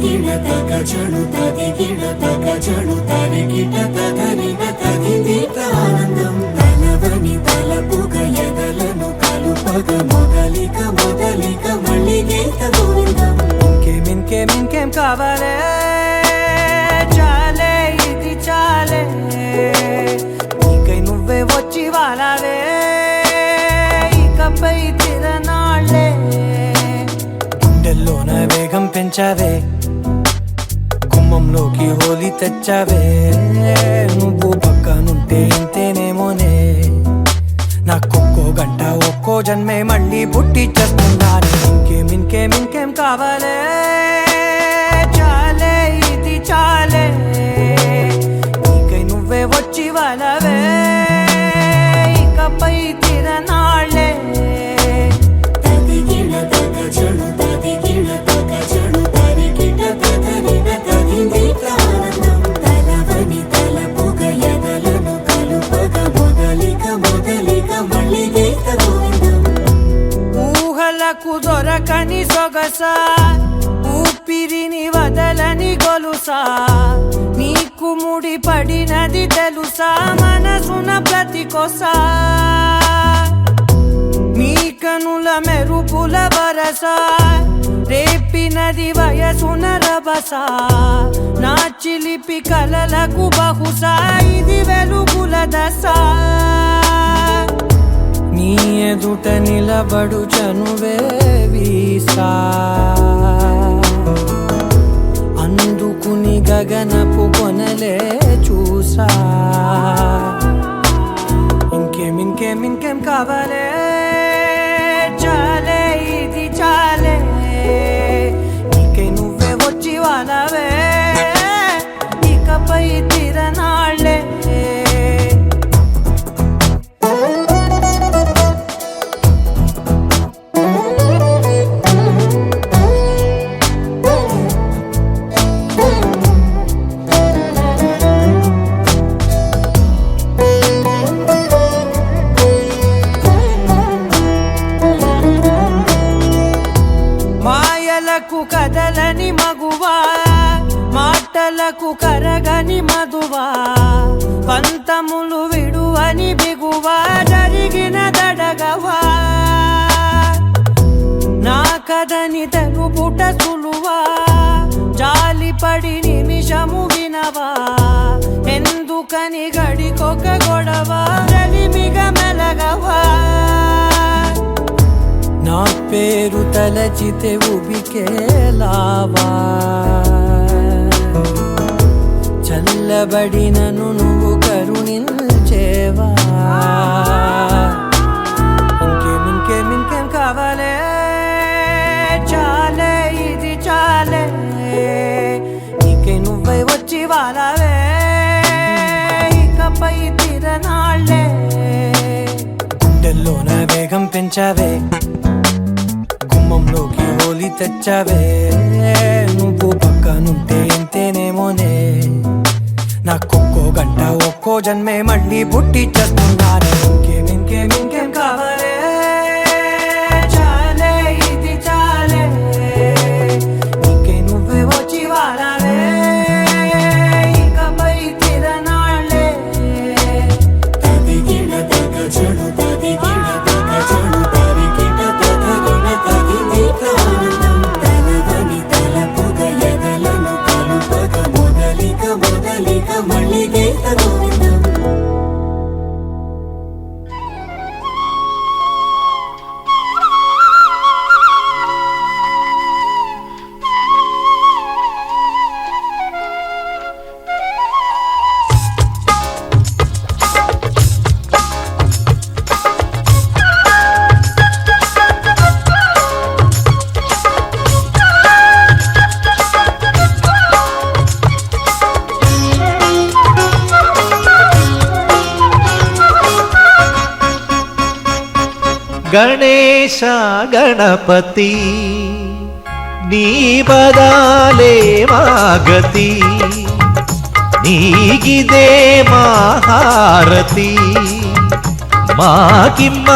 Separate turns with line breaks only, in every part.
ಗಿಡತಗ ಚಣುತದಿ ಗಿಡತಗ ಚಣುತರಿಗಿಟ ತದರಿನ ತದಿದೀತ ఆనందం తలవని తలపుగ ఎదలను కలుపగ మొదలిక మొదలిక మళ్ళీ గీత గోవిందం
ఇంకేం కావాలే చాలే ఇది చాలే నీకై నువ్వే వచ్చి వాలావే ఇకపై తిరనాళ్ళే గుండెల్లోన వేగం పెంచావే గుమ్మంలోకి హోలీ తెచ్చావే నువ్వు పక్కనుంటే ఇంతేనేమోనే నాకొక్కో గంట ఒక్కో జన్మే మళ్ళీ పుట్టి చేస్తున్నాను ఇంకేం కావాలే చాలే ఇది చాలే నీకై నువ్వే వచ్చి వాలవే ఇకపై తిరనాళ్ళే
తది గిడతగ చణుతది గిడతగ చణుతరిగిట తదరిన తదిదీత ఆనందం తలవని తలపుగ ఎదలను కలుపగ మొదలిక మొదలిక మళ్ళీ గీత గోవిందం
ఊహలకు దొరకని సొగసా ఊపిరిని వదలని గొలుసా నీకు ముడి పడినది తెలుసా మనసున ప్రతి కొసా నీ కనుల మెరుపుల వరస రేపినది వయసున రభస నా చిలిపి కలలకు బహుశా ఇది వెలుగుల దశ నీ ఎదుట నిలబడు చనువే వీసా అందుకుని గగనపు కొనలే చూసా ఇంకేం కావాలే చాలే ఇది చాలే నీకై నువ్వే వచ్చి వాలవే ఇకపై తిరనాళ్ళే మాయలకు కదలని మగువా మాటలకు కరగని మధువా పంతములు విడువని బిగువా జరిగిన దడగవా నా కథని తెలుపుట సులువా జాలిపడి నిమిషము వినవా ఎందుకని గడికొక గొడవ రవిమిగ మెలగవా నా పేరు తలచితే ఉబికేలావా చల్లబడినను నువ్వు కరుణించేవా ఇంకేం కావాలే చాలే ఇది చాలే నీకై నువ్వై వచ్చి వాలవే ఇకపై తిరనాళ్ళే గుండెల్లోన వేగం పెంచావే గుమ్మంలోకి హోలీ తెచ్చావే నువ్వు పక్కనుంటే ఇంతేనేమోనే నాకొక్కో గంట ఒక్కో జన్మే మళ్ళీ పుట్టి చేస్తున్నాను ఇంకేం కావాలే చాలే ఇది చాలే నీకై నువ్వే వచ్చి వాలవే ఇకపై తిరనాళ్ళే
తది గిడతగ చణుతది గిడతగ చణుతరిగిట తదరిన తదిదీత ఆనందం తలవని తలపుగ ఎదలను కలుపగ మొదలిక మొదలిక మళ్ళీ గీత గోవిందం
గణేశ గణపతి నీ పదాలే మాగతి నీగిదే మహారతి మాకిమ్మ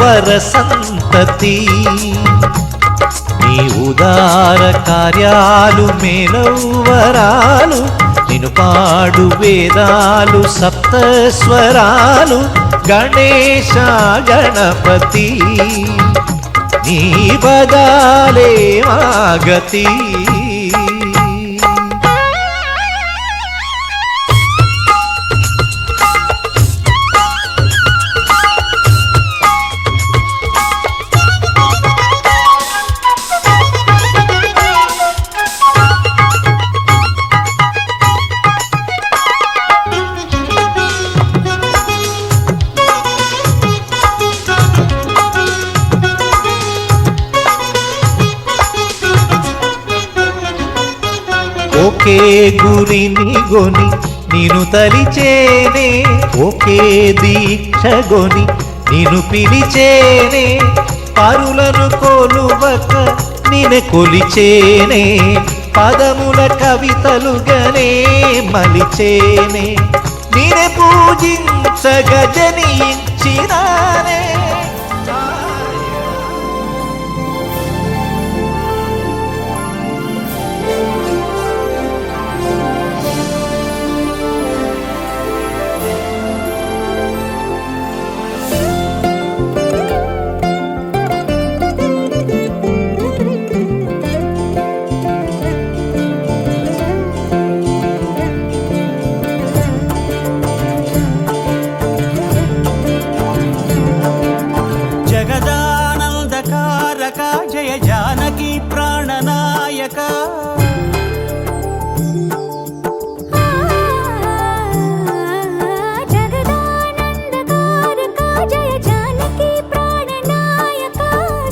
వర సంతతి నీ ఉదార కార్యాలు మేలవరాలు నిన్ను పాడు వేదాలు సప్తస్వరాలు గణేశ గణపతి నీ బదాలే మాగతి ఒకే గురిని గొని నిన్ను తలిచేనే ఒకే దీక్షగొని నిన్ను పిలిచేనే పరులను కొలువక నిన్ను కొలిచేనే పదముల కవితలుగానే మలిచేనే నిన్ను పూజించగ జనించినానే
జయ జానకి ప్రాణనాయక
జగదానందకారక జయ జానకి ప్రాణనాయక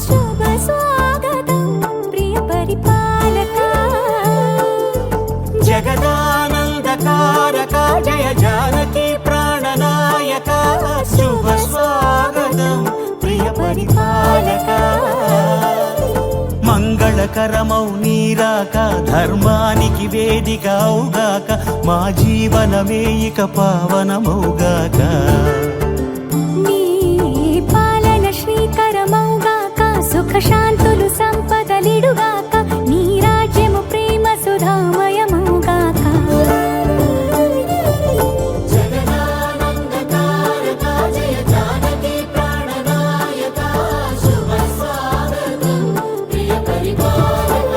శుభ స్వాగతం ప్రియ పరిపాలక
జగదానందకారక జయ జానకి ప్రాణనాయక శుభ స్వాగతం ప్రియ పరిపాలక మంగళకరమౌ నీరాక ధర్మానికి వేదికవుగాక మా జీవనమే ఇక పావనమౌగాక
నీ పాలన శ్రీకరమౌగాక సుఖ శాంతులు సంపదలిడుగాక నీ రాజ్యము ప్రేమ సుధామయమౌగాక జగదానందకారక జయ జానకి ప్రాణనాయక శుభ స్వాగతం ప్రియ పరిపాలక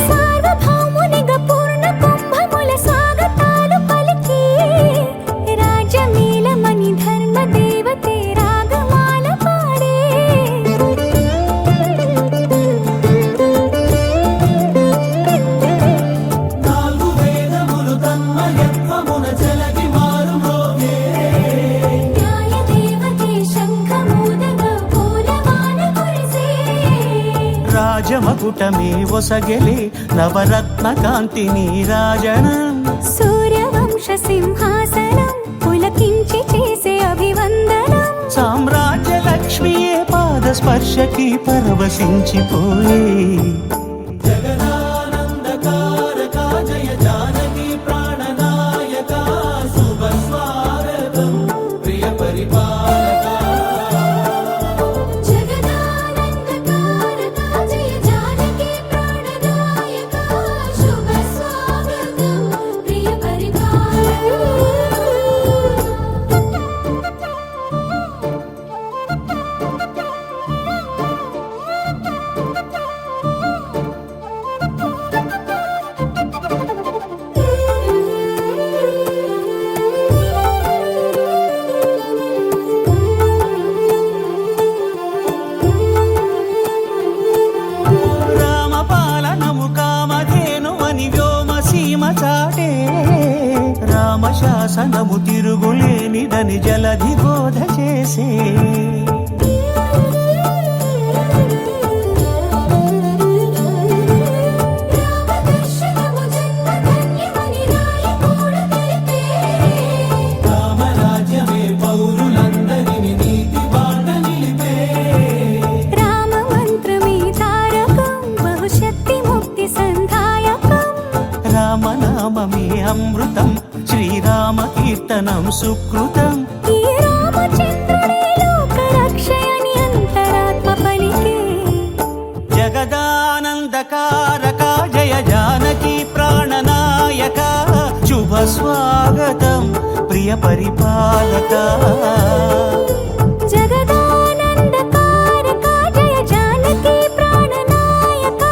సార్వభౌమునిగా పూర్ణ కుంభముల స్వాగతాలు పలికి రాజమేళమణి ధర్మ దేవతే రాగమాల పాడే
నాలుగు వేదములు తన్మయత్వమున జలగి మారుమోగే
న్యాయ దేవతే శంఖమూదగా పూలవాన కురిసే
రాజమకుటమే ఒసగెలే నవరత్న కాంతి నీరాజనం
సూర్యవంశ సింహాసనం పులకించి చేసే అభివందనం
సామ్రాజ్య లక్ష్మియే పాద స్పర్శకి పరవశించిపోయే జగదానందకారక జయ జానకి ప్రాణనాయక శుభ స్వాగతం ప్రియ పరిపాలక
జగదానందకారక జయ జానకి ప్రాణనాయక శుభ స్వాగతం ప్రియ పరిపాలక
రామపాలనము కామధేను అని వ్యోమసీమ చాటే రామశాసనము తిరుగులేనిదని జలధి బోధ చేసే
రామదర్శనము జన్మధన్యమని రాయకూడ తెలిపే
సుకృతం
ఈ రామచంద్రుడే లోకరక్షయని అంతరాత్మ పలికే.
జగదానందకారక జయ జానకి ప్రాణనాయక శుభ స్వాగతం ప్రియ పరిపాలక
జగదానందకారక జయ జానకి ప్రాణనాయక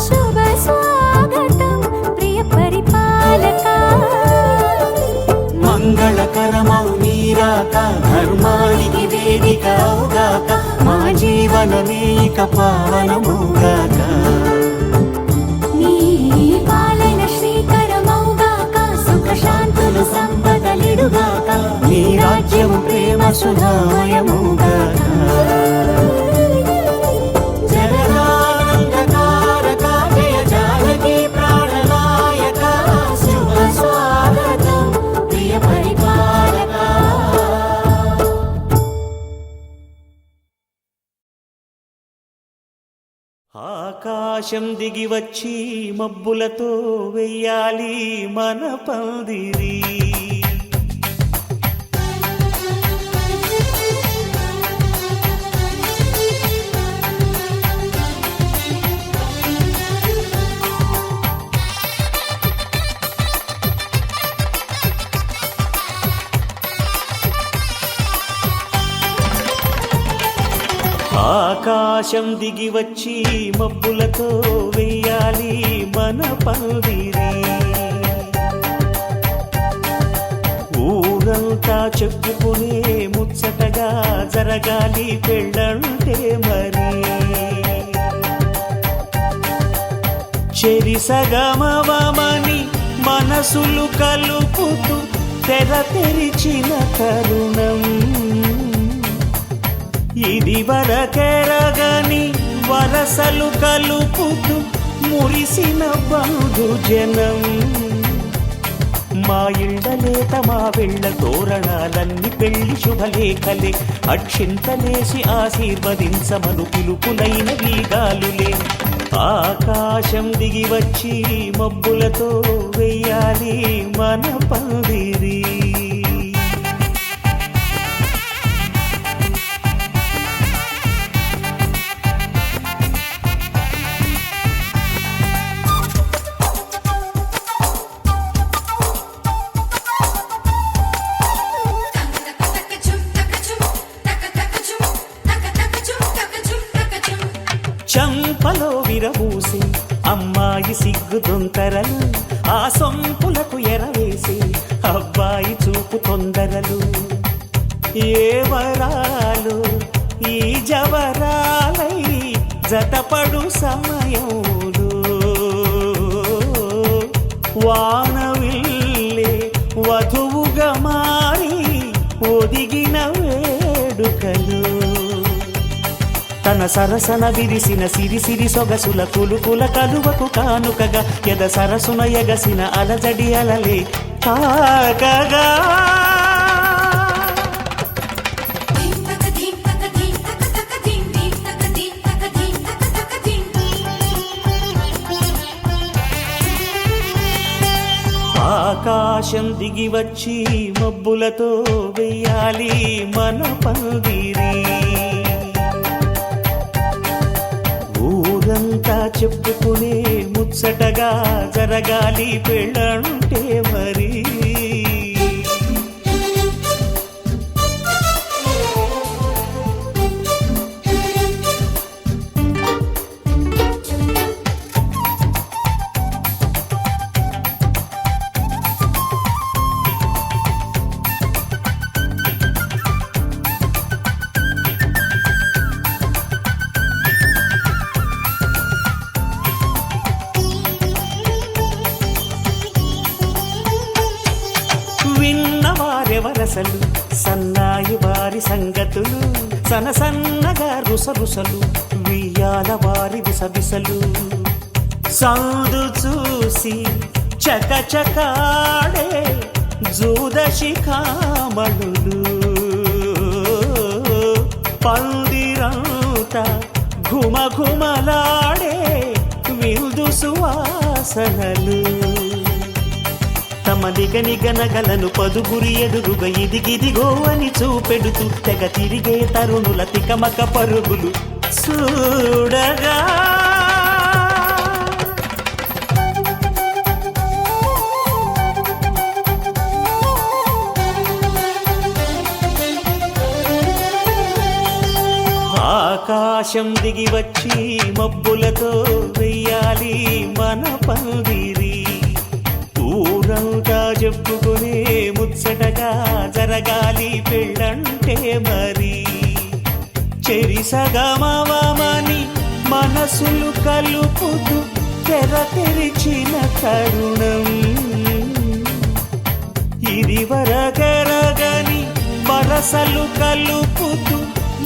శుభ స్వాగతం ప్రియ పరిపాలక.
మంగళకరమౌ నీరాక ధర్మానికి వేదిక అవుగాక మా జీవనమే ఇక పావనమౌగాక
నీ పాలన శ్రీకరమౌగాక సుఖ శాంతులు సంపదలిడుగాక
నీ రాజ్యము ప్రేమ సుధామయమౌగాక జగదానందకారక జయ జానకి ప్రాణనాయక శుభ స్వాగతం ప్రియ పరిపాలక. ఆకాశం దిగి వచ్చి మబ్బులతో వెయ్యాలి మన పందిరి ఆకాశం దిగి వచ్చి మబ్బులతో వెయ్యాలి మన పందిరి ఊరంతా చెప్పుకునే ముచ్చటగా జరగాలి పెళ్ళంటే మరి చెరిసగమవమని మనసులు కలుపుతూ తెర తెరిచిన తరుణం ఇది వరకెరగని వరసలు కలుపుతూ మురిసిన బంధుజనం మా ఇళ్ళలేత మా వెళ్ళ తోరణాలన్నీ పెళ్లి శుభలేఖలే అక్షింతలేసి ఆశీర్వదించమను పిలుపులైన వీగాలులే ఆకాశం దిగి వచ్చి మబ్బులతో వెయ్యాలి మన పందిరి చంపలో విరబూసి అమ్మాయి సిగ్గు దొంతరలు ఆ సొంపులకు ఎరవేసి అబ్బాయి చూపు తొందరలు ఏ వరాలు ఈ జవరాలై జతపడు సమయంలో వానవిల్లే వధువుగా మారి ఒదిగిన వేడుకలు తన సరసన విరిసిన సిరిసిరి సొగసుల కులుకుల కలువకు కానుకగా ఎద సరసున ఎగసిన అలజడి అలలే తాకగా ఆకాశం దిగి వచ్చి మబ్బులతో వెయ్యాలి మన పందిరి ఊరంతా చెప్పుకునే ముచ్చటగా జరగాలి పెళ్ళంటే మరి విన్నవారెవరసలు సన్నాయి వారి సంగతులు సనసన్నగా రుసరుసలు వియ్యాల వారి విసవిసలు సౌదు చూసి చకచకాడే జూదశిఖామణులు పందిరంతా ఘుమఘుమలాడే విందు సువాసనలు తమ నిగనగలను పదుగురి ఎదురుగా ఇదిగిదిగో అని చూపెడుతూ తెగ తిరిగే తరుణుల తికమక పరుగులు చూడగా ఆకాశం దిగి వచ్చి మబ్బులతో వెయ్యాలి మన పందిరి ఊరంతా చెప్పుకునే ముచ్చటగా జరగాలి పెళ్ళంటే మరి చెరిసగమని మనసులు కలుపుతూ తెర తెరిచిన తరుణం ఇది వరగరగని వరసలు కలుపుతూ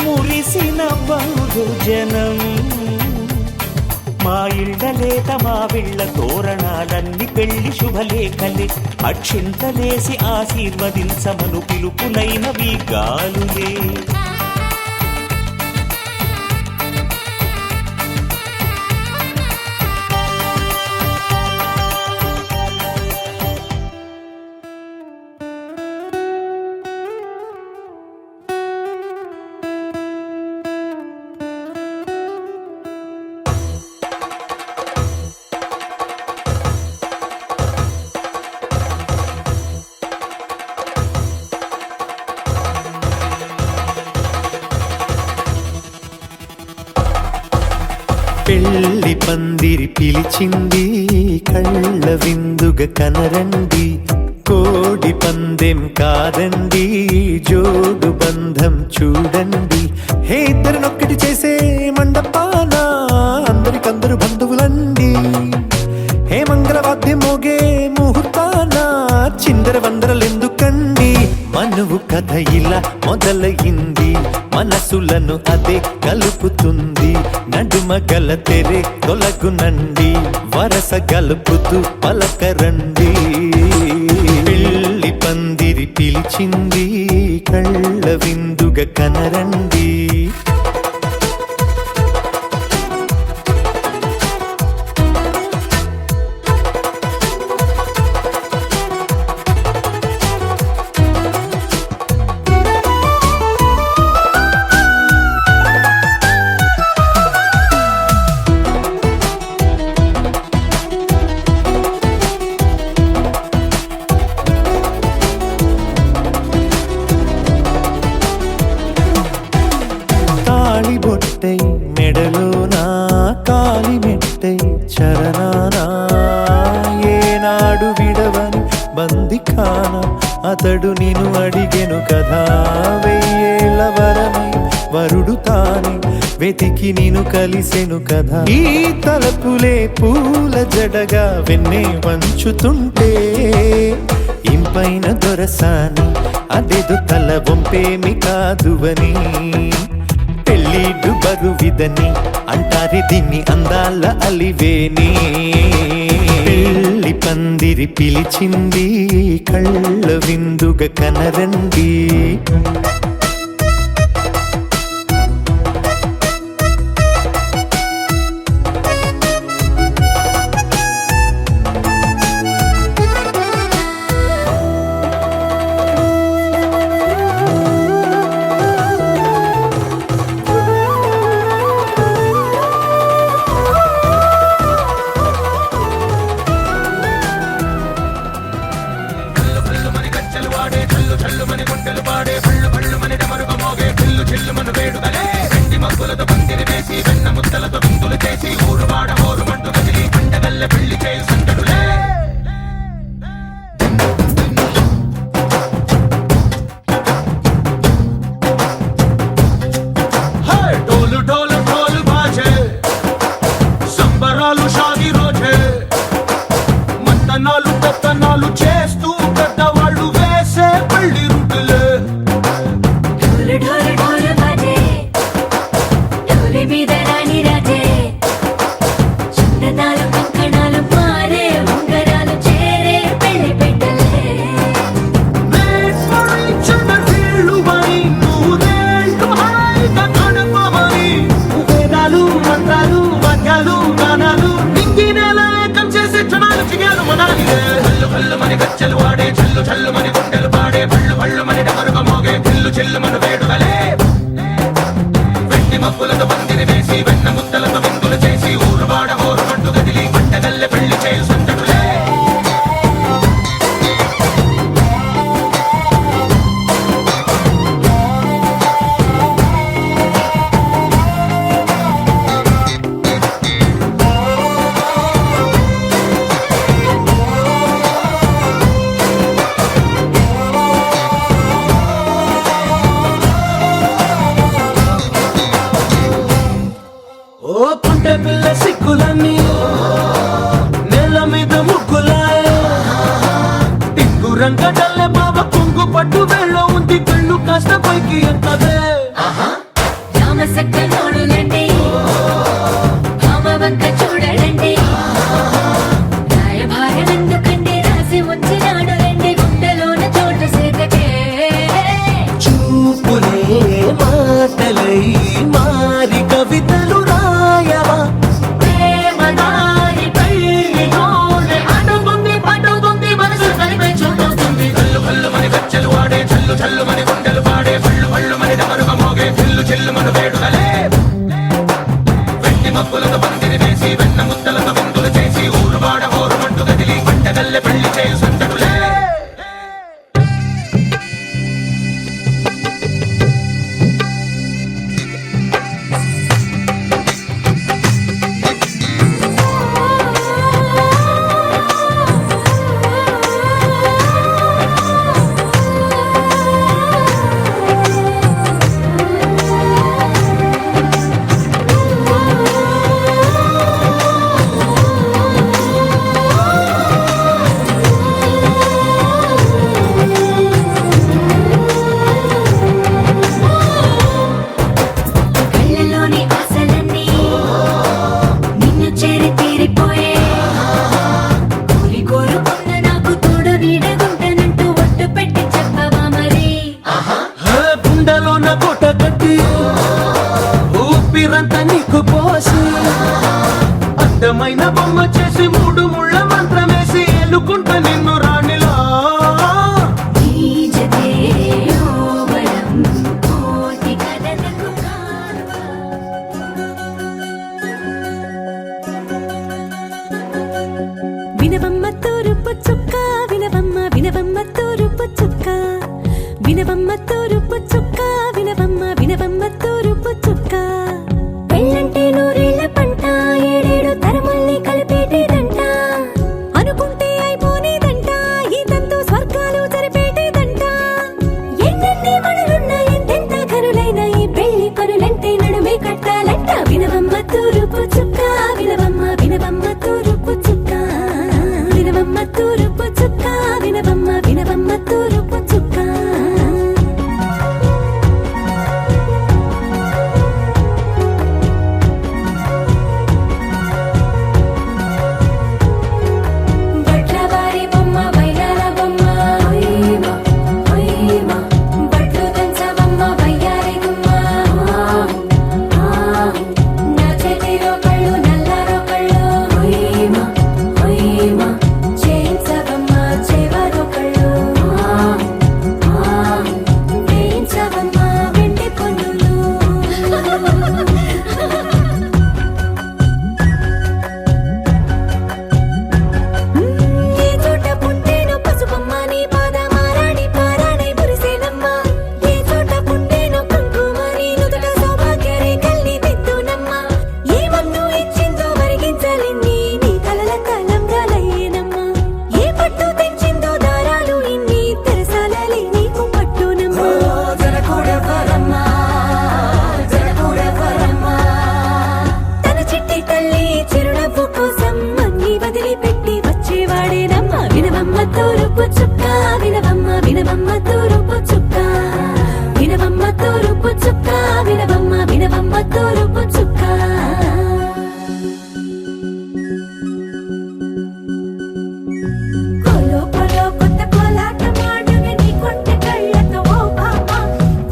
మురిసిన బంధుజనం మా ఇళ్ళలేత మా విళ్ళ తోరణాలన్నీ పెళ్లి శుభలేఖలే అక్షింతలేసి ఆశీర్వదించమను పిలుపులైనవి గాలులే
పెళ్లి పందిరి పిలిచింది కళ్ళ విందుగా కనరండి కోడి పందెం కాదండి జోడు బంధం చూడండి హే ఇద్దరినొక్కటి చేసే మండపాన అందరికందరు బంధువులండి హే మంగళవాద్యం మోగే ముహూర్తాన చిందర వందరలెందుకండి మనువు కథ ఇలా మొదలయింది మనసులను అదే కలుపుతుంది నడుమ గల తెరే తొలగునండి వరస గలుపుతూ పలకరండి పెళ్లి పందిరి పిలిచింది కళ్ళ విందుగా కనరండి బొట్టై మెడలోనా కాలి మెట్టై చరణానా ఏనాడు విడవని బందిఖాన అతడు నిన్ను అడిగెను కదా వెయ్యేళ్ళ వరమై వరుడు తానే వెతికి నిన్ను కలిసెను కదా ఈ తలపులే పూల జడగా వెన్నే వంచుతుంటే ఇంపైన దొరసాని అదేదో తల వంపేమి కాదువని పెళ్ళిడు బరువిదని అంటారే దీన్ని అందాల అలివేని పెళ్లి పందిరి పిలిచింది కళ్ళ విందుగా కనరండి
చల్లు మని గుండెలు పాడే భళ్ళు భళ్ళు మని
మబ్బులతో పందిరి వేసి వెన్న ముద్దలతో విందులు చేసి ఊరువాడ హోరు పట్టు గదిలి పంటగల్లె పెళ్లి చేయు సందడులే ఓ పుంటె పిల్ల సిక్కులన్నీ నేల మీద ముగ్గులాయ టింగు రంగడల్లె బావ కుంగు పట్టు వేళ్ళ ఉంది కళ్ళు కాస్త పైకి ఎంతదే
రామ సక్క నోడులండి భామ వంక చూడడండి రాయభారం ఎందుకండి రాసి ఉంచినాడు రండి గుండెలోన చోటు సేదకే
చూపులే మాటలై మారి కవితలు రాయవా
ప్రేమదారి పెళ్లి నోరె అడుగుంది పడుగుంది మనసు కలిపే చూడుతుంది
కల్లు కల్లు మని గజ్జలు వాడే చల్లు చల్లు మని గుండెలు పాడే పళ్ళు పళ్ళు మని డమరుగ మోగే పిల్లు చెల్లు మన వేడుదలే వెండి మబ్బులతో పందిరి వేసి వెన్న ముద్దలతో విందులు చేసి ఊరువాడ హోరు పట్టు గదిలి పంటగల్లె పెళ్లి చేయు సందడులే
కళ్ళలోని ఆశలన్నీ నిన్ను చేరి తీరిపోయే కోరి కోరుకున్న నాకు తోడు నీడగుంటనంటూ ఒట్టు పెట్టి చెప్పవా మరి
గుండెలోన కోట కట్టి ఊపిరంతా నీకు పోసి అందమైన బొమ్మ చేసి మూడు ముళ్ళ మంత్రమేసి ఎలుకుంట నిన్ను రాణిలా
నీ జతే ఓవరం కోటి కలలకు కానువా వినవమ్మ తూరుపు చుక్క వినవమ్మ వినవమ్మ తూరుపు చుక్క వినవమ్మ తూరుపు చుక్క వినవమ్మ వినవమ్మ తూరుపు చుక్క పెళ్ళంటే నూరేళ్ల పంట ఏడేడు తరమల్ని కలిపేటేదంట అనుకుంటే అయిపోనేదంట ఈ తంతు స్వర్గాలు జరిపేటేదంట ఎన్నెన్ని మనులున్న ఎంతెంత కరులైన ఈ పెళ్లి పనులంటే నడుమే కట్టాలంట వినవమ్మ తూరుపు చుక్క వినవమ్మ వినవమ్మ తూరుపు చుక్క వినవమ్మ తూరుపు చుక్క వినవమ్మ వినవమ్మ తూరుపు చుక్క బట్లవారి బొమ్మ వైరాల బొమ్మ హొయ్యమా హొయ్యమా బట్లు దంచవమ్మ వయ్యారి గుమ్మ నా చేతిలో కళ్ళు నల్లారో కళ్ళు హొయ్యమా హొయ్యమా చేయించవమ్మ చేవారో కళ్ళు వేయించవమ్మ వెండి పన్నులు ఏ చోట పుట్టేనో పసుపమ్మ నీ పాదమారాడి పారాడై మురిసేనమ్మ ఏ చోట పుట్టేనో కుంకుమ నీ నుదుట సౌభాగ్య రేఖల్ని దిద్దునమ్మ ఏ మన్ను ఇచ్చిందో వరిగించలిన్ని నీ కలల కలంగాలయ్యేనమ్మ ఏ పట్టు తెచ్చిందో దారాలు ఇన్ని తెరసాలలి నీకు పట్టునమ్మ జరకూడవరమ్మ జరకూడవరమ్మ తన చిట్టి తల్లి చిరునవ్వు కోసం అన్ని వదిలిపెట్టి వచ్చేవాడేనమ్మ వినవమ్మ తూరుపు చుక్క వినవమ్మ వినవమ్మ తూరుపు చుక్క వినవమ్మ తూరుపు చుక్క వినవమ్మ వినవమ్మ తూరుపు చుక్క కోలో కోలో కొత్త కోలాట మాడుగ నీ కొంటె కళ్ళతో ఓ పాప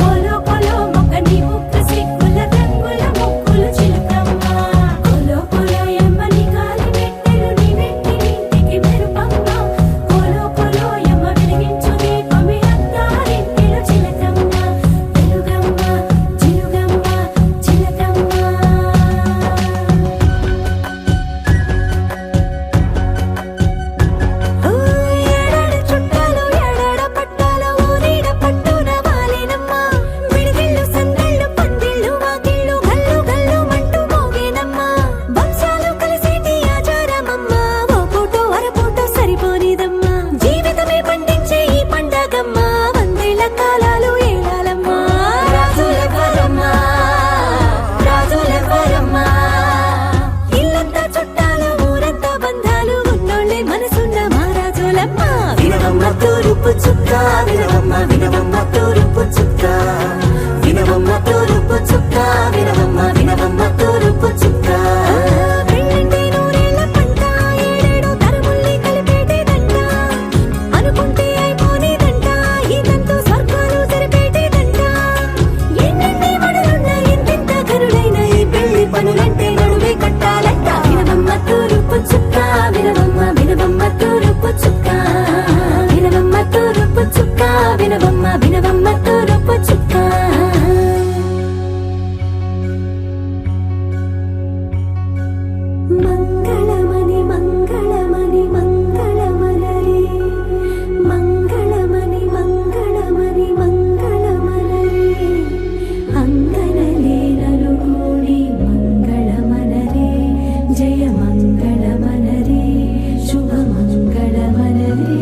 కోలో కోలో మొక్క నీ ముక్క సిగ్గుల రంగుల ముక్కులు చిలుకమ్మ కోలో కోలో ఎమ్మ నీ కాలి మెట్టెలు నీ వెట్టి ఇంటికి మెరుపమ్మ కోలో కోలో ఎమ్మ వెలిగించు దీపమి అత్తారింటిలో చిలకమ్మ వెలుగమ్మ చిలుగమ్మ చిలకమ్మ
వినవమ్మ వినవమ్మ తూర్పు చుక్క వినవమ్మ తూర్పు చుక్క వినవమ్మ వినవమ్మ తూర్పు చుక్క
పెళ్ళంటే నూరేళ్ల పంట ఏడేడు తరముల్ని కలిపేటేదంట అనుకుంటే అయిపోనేదంట ఇదంతా స్వర్గాలు సరిపేటేదంట ఎన్నెన్ని మడులున్న ఎంతెంత కరుడైన ఈ పెళ్లి పనులంటే నడువే కట్టాలంట వినవమ్మ తూర్పు చుక్క వినవమ్మ వినవమ్మ తూర్పు చుక్క వినవమ్మ తూర్పు చుక్క వినవమ్మ వినవమ్మ తూర్పు చుక్క మంగళమణి మంగళమణి మంగళమనరే మంగళమణి మంగళమణి మంగళమనరే అంగనలే నలుగూడి మంగళమనరే జయ మంగళమనరే శుభ మంగళమనరే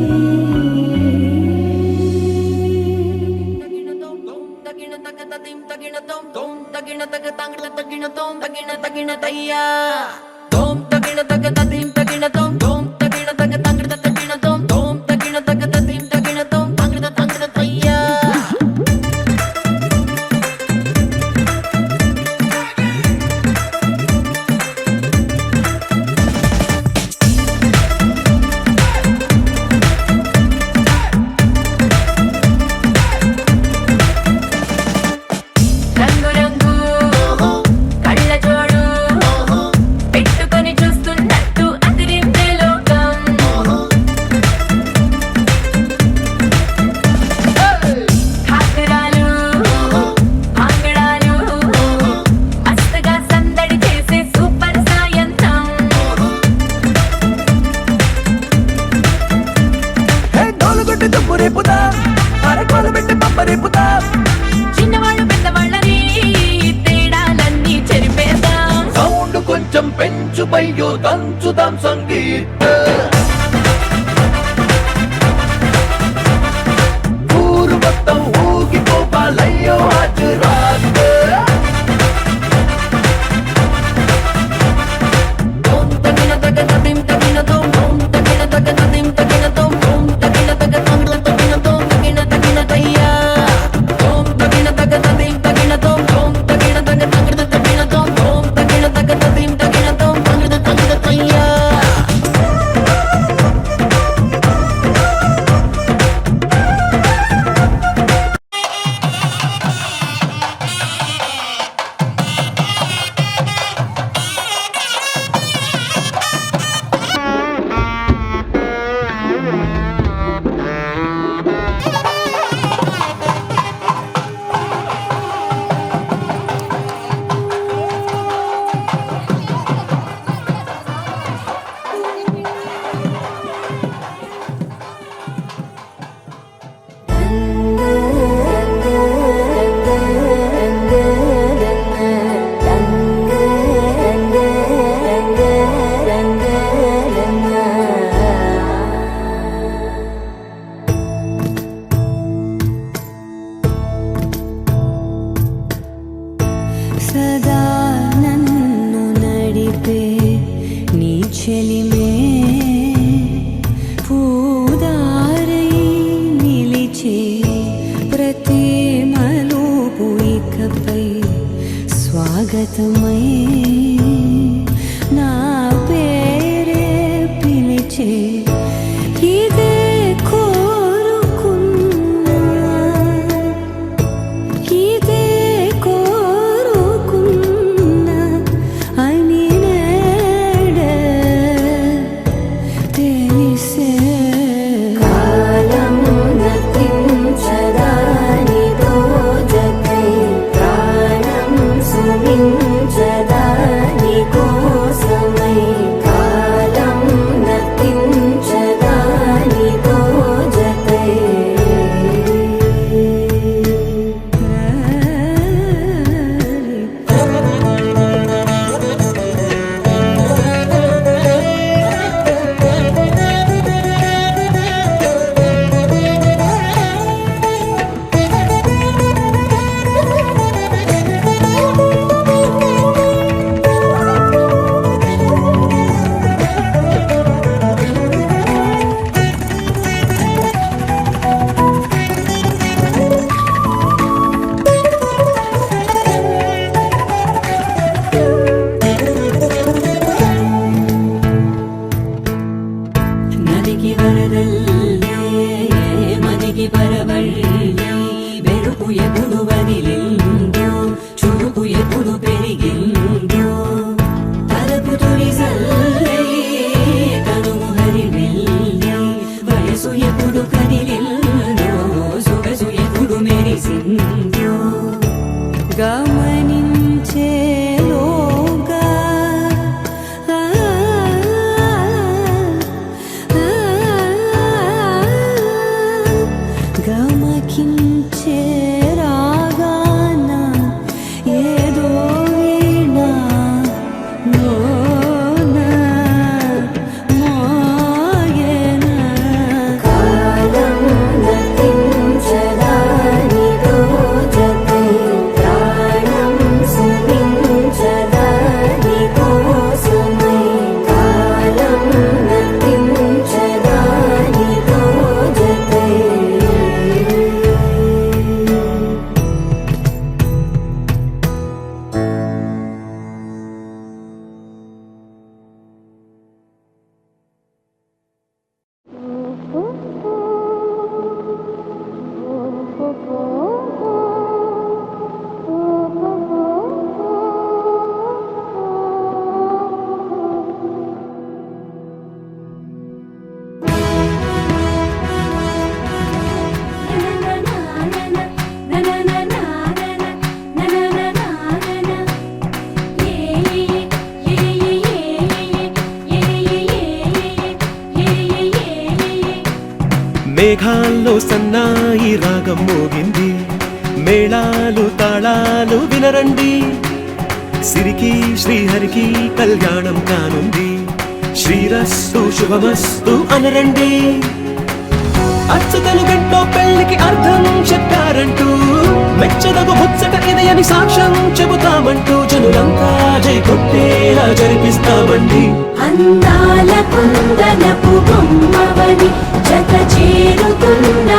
రంగు రంగు కళ్ళ జోడు పెట్టుకొని చూస్తున్నట్టు అదిరిందే లోకం కాకరాలు ఆంగడాలు మస్తుగా సందడి చేసే సూపర్ సాయంత్రం
డోలుగొట్టి దుమ్ము రేపుదా అరకోలు పెట్టి పంప రేపుదా
చిన్నవాళ్ళు పెద్దవాళ్ళని తేడాలన్నీ చెరిపేద్దాం
సౌండ్ కొంచెం పెంచు పయ్యో దంచుదాం సంగీత్ ఊరు మొత్తం ఊగిపోవాలయ్యో ఆజ్ రాత్ ఓం తగిన తగ తదిం తగిన తోం ఓం తగిన తగ తదిం తగిన తోం ఓం తగిన తగ తంగ్ల తగిన తోం తగిన తగిన తయ్యా ఓం తగిన తగ తదిం తగిన తోం ఓం తగిన తగ తంగ్ల తగిన తోం ఓం తగిన తగ తదిం తగిన తోం తగిన తగిన తయ్యా
సదా నన్ను నడిపే నీ చెలిమే పూదారై నిలిచే ప్రతి మలుపు ఇకపై స్వాగతమై నా పేరే పిలిచే ఇదే కోరుకున్నా ఇదే కోరుకున్నా అని నేడే తెలిసే కాలం నతించదాని దోజకై ప్రాణం సుమించదాని కోసమై కాలం నతించ గమకించేలోగా గమకించే రాగాన ఏదో వీణ మోన మోయన కాలం నతించదాని రోజకై ప్రాణం సుమించదాని కోసమై కాలం నతించదాని రోజకై
మేఘాల్లో సన్నాయి రాగం మోగింది మేళాలు తాళాలు వినరండి సిరికి శ్రీహరికి కళ్యాణం కానుంది శ్రీరస్తు శుభమస్తు అనరండి అచ్చతలు గంటో పెళ్లికి అర్థం చెప్పారంటూ మెచ్చదగు ముచ్చట ఇదయని సాక్ష్యం చెబుతామంటూ జనులంతా జై కొట్టేలా జరిపిస్తామండి
అందాల కుందనపు బొమ్మవని జత చేరుతున్న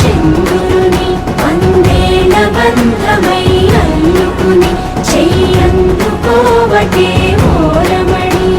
చంద్రుని వందేళ్ల బంధమై అల్లుకుని చెయ్యందుకోవటే ఓరమణి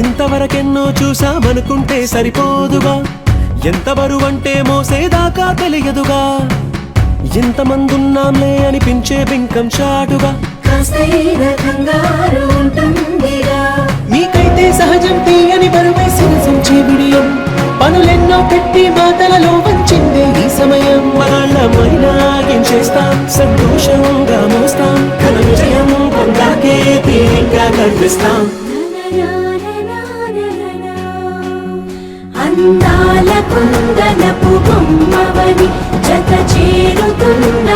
ఇంతవరకెన్నో చూసామనుకుంటే సరిపోదుగా ఎంత బరువంటే మోసేదాకా తెలియదుగా ఇంతమందున్నాంలే అనిపించే బింకం చాటుగా
కాస్తైన కంగారు ఉంటుందిరా
మీకైతే సహజం తీయని బరువేసిన సంచే బిడియం పనులెన్నో పెట్టి మాటలలో వంచిందే ఈ సమయం వాళ్ళమైనా ఏం చేస్తాం సంతోషంగా మోస్తాం ఘన విజయం పొందాకే తీరిగ్గా కనిపిస్తాం
అందాల కుందనపు బొమ్మవని జత చేరుతున్న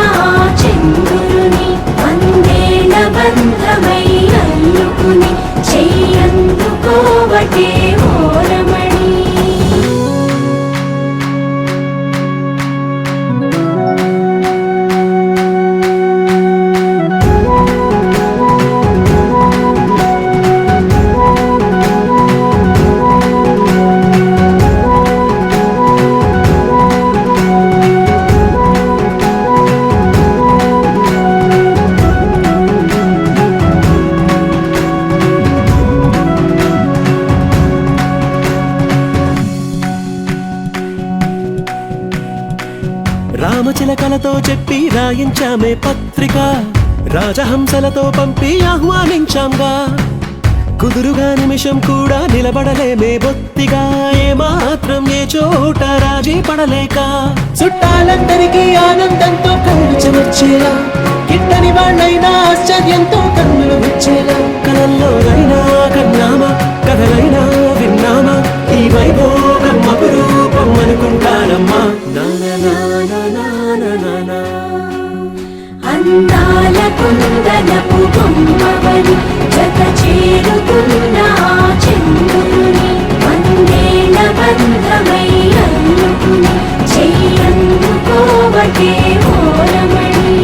చంద్రుని వందేళ్ల బంధమై అల్లుకుని చెయ్యందుకోవటే ఓరమణి
రామచిలకలతో చెప్పి రాయించామే పత్రిక రాజహంసలతో పంపి ఆహ్వానించాంగా కుదురుగా నిమిషం కూడా నిలబడలేమే బొత్తిగా ఏమాత్రం ఏ చోట రాజీ పడలేక చుట్టాలందరికీ ఆనందంతో కళ్ళు చెమర్చేలా గిట్టని వాళ్ళైనా ఆశ్చర్యంతో కన్నులు వచ్చేలా కలల్లోనైనా కన్నామా కథలైనా విన్నామా ఈ వైభోగం అపురూపం అనుకుంటానమ్మా
అందాల కుందనపు బొమ్మవని జత చేరుతున్న చంద్రుని వందేళ్ల బంధమై అల్లుకుని చెయ్యందుకోవటే ఓరమణి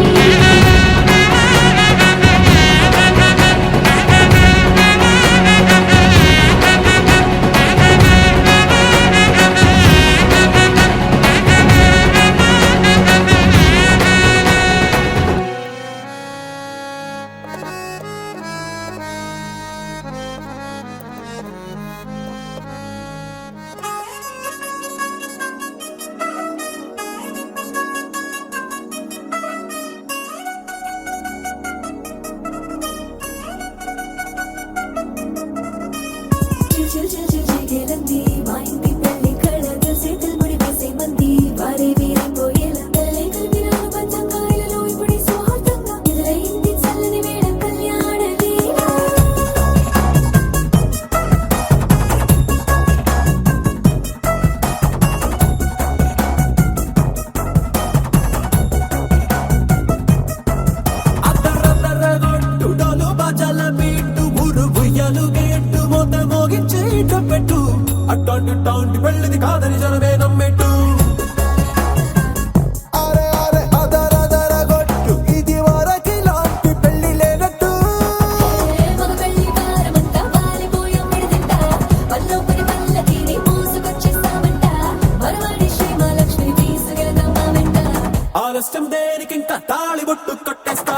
ఆలస్యం దేనికి ఇంకా తాళిబొట్టు కట్టేస్తా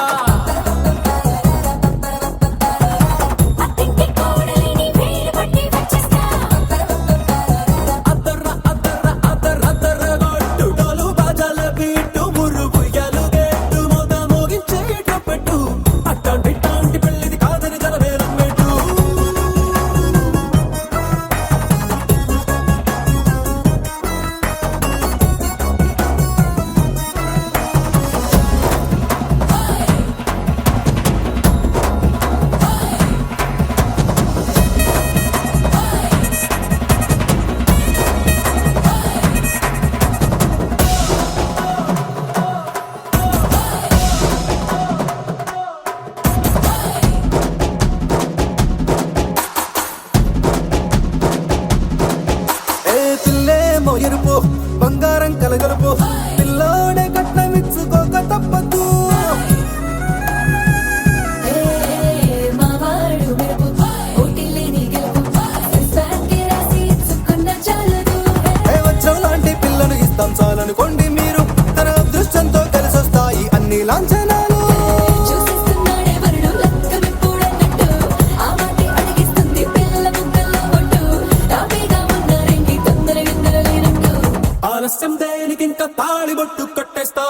అత్తింటి కోడలిని వేలు పట్టి వచ్చేస్తా
అద్దర్ర అద్దర్ర అద్దర్ర అద్దర్ర గొట్టు డోలు బాజాల బీటు మురుగు ఎలుగెట్టు మొద మోగించేట పెట్టు అట్టాంటి టాంటి పెళ్ళిది కాదని జనమేరం పెట్టు పిల్లేమో ఎరుపు బంగారం కలగలుపు పిల్లోడే కట్నమిచ్చుకోక తప్పదు
మావాడు మెరుపు ఓటిల్లేని గెలుపు సస్సాకి రాసి ఇచ్చుకున్న చాలదు
వచ్చం లాంటి పిల్లను ఇస్తాం చాలనుకోండి మీరు తన అదృష్టంతో కలిసొస్తాయి అన్ని లాంఛనాలు
చూసిస్తున్నాడే వరుడు లక్కమిప్పుడన్నట్టు ఆ మాటి అడిగిస్తుంది పిల్ల ముక్కల్లో ఒట్టు తాపీగా ఉన్నారేంటి తొందర విందర లేనట్టు
ఆలస్యం దేనికి ఇంకా తాళిబొట్టు కట్టేస్తా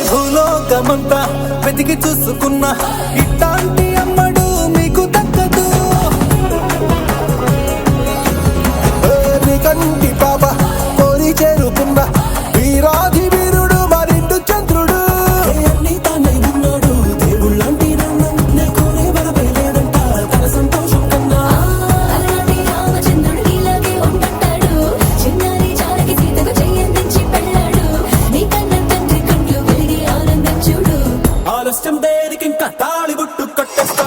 భూలోకమంతా వెతికి చూసుకున్నా ఇట్లాంటి అమ్మడు మీకు దక్కదు కంటి పాప కోరి చేరుకున్న వీరాధి వీరుడు మరిండు చంద్రుడు అన్ని తానై ఉన్నాడు దేవుళ్ళంటి నన్ను కోరే వరపై లేదంట తన సంతోషం కన్నా
అలాంటి రామచంద్రుడు ఇలాగే ఉంటుంటాడు చిన్నారి జానకి సీతకు చెయ్యందించి పెళ్ళాడు నీ కన్న తండ్రి కంట్లో వెలిగి ఆనందం చూడు
ఆలస్యం దేనికి ఇంకా తాళిబొట్టు కట్టేస్తా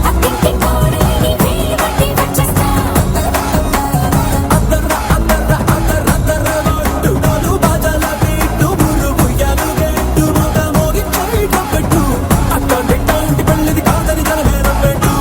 అత్తింటి కోడలిని వేలు పట్టి వచ్చేస్తా
అద్దర్ర అద్దర్ర అద్దర్ర అద్దర్ర గొట్టు డోలు బాజాల బీటు మురుగు ఎలుగెట్టు మొద మోగించేట పెట్టు అట్టాంటి టాంటి పెళ్ళిది కాదని జనమేరం పెట్టు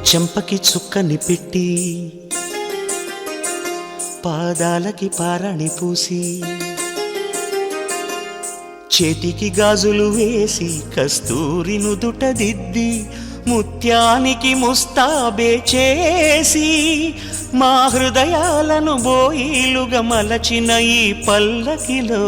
చెంపకి చుక్కని పెట్టి పాదాలకి పారాణి పూసి చేతికి గాజులు వేసి కస్తూరి నుదుట దిద్ది ముత్యానికి ముస్తాబే చేసి మా హృదయాలను బోయిలుగా మలచిన ఈ పల్లకిలో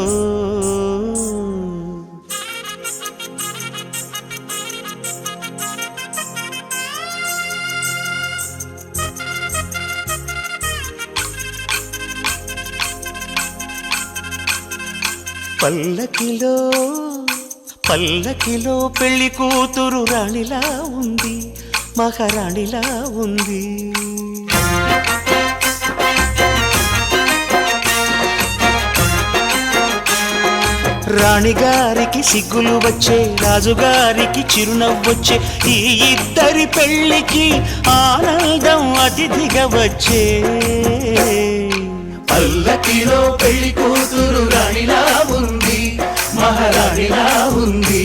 పల్లకిలో పల్లకిలో పెళ్లి కూతురు రాణిలా ఉంది, మహారాణిలా ఉంది. రాణిగారికి సిగ్గులు వచ్చే, రాజుగారికి చిరునవ్వొచ్చే, ఈ ఇద్దరి పెళ్లికి ఆనందం అతిథిగా వచ్చే. పల్లకిలో పెళ్లి కూతురు రాణిలా ఉంది, మహారాణిలా ఉంది.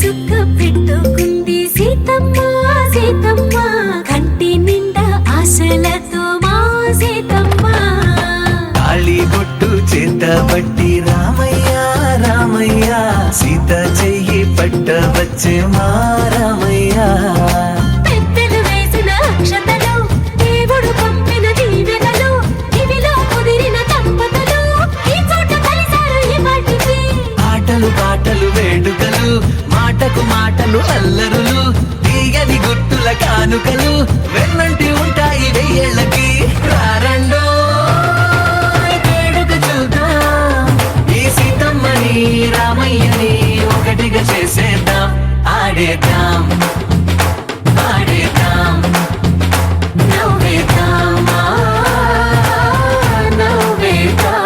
చుక్క పెట్టుకుంది సీతమ్మ సీతమ్మ, కంటి నిండా ఆశలతో మా సీతమ్మ.
తాళిబొట్టు చేతబట్టి రామయ్య రామయ్య, సీత చెయ్యి పట్టవచ్చే మా రామయ్య.
పెద్దలు వేసిన అక్షతలు, దేవుడు పంపిన దీవెనలు, ఇవిలో కుదిరిన దంపతులు ఈ చోట కలిసారు ఈ పాటికి.
ఆటలు పాటలు వేడుకలు, మాటకు మాటలు అల్లరులు, తీయని గుట్టుల కానుకలు వెన్నంటి ఉంటాయి వెయ్యేళ్ళకి. రారండో వేడుక చూద్దాం, ఈ సీతమ్మని రామయ్యని ఒకటిగా చేసేద్దాం. ఆడేద్దాం ఆడేద్దాం
నవ్వేద్దాం నవ్వేద్దాం.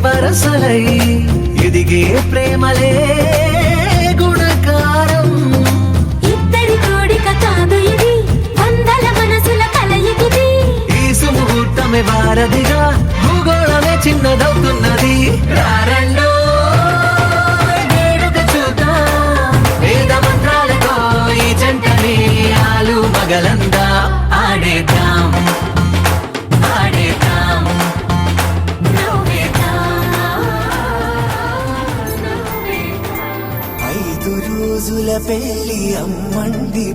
వరసలై ఎదిగే ప్రేమలే గుణకారం.
ఇద్దరి కోడిక కాదు ఇది, వందల మనసుల కలయికిది.
ఈ సుముహూర్తమే వారధిగా, భూగోళమే చిన్నదవుతున్నది. రారండో వేడుక చూద్దాం, వేద మంత్రాలతో ఈ జంటని ఆలు మగలందా. ఆడేద్దాం ఆడేద్దాం
నవ్వేద్దాం.
5 రోజుల పెళ్లి అమ్మండి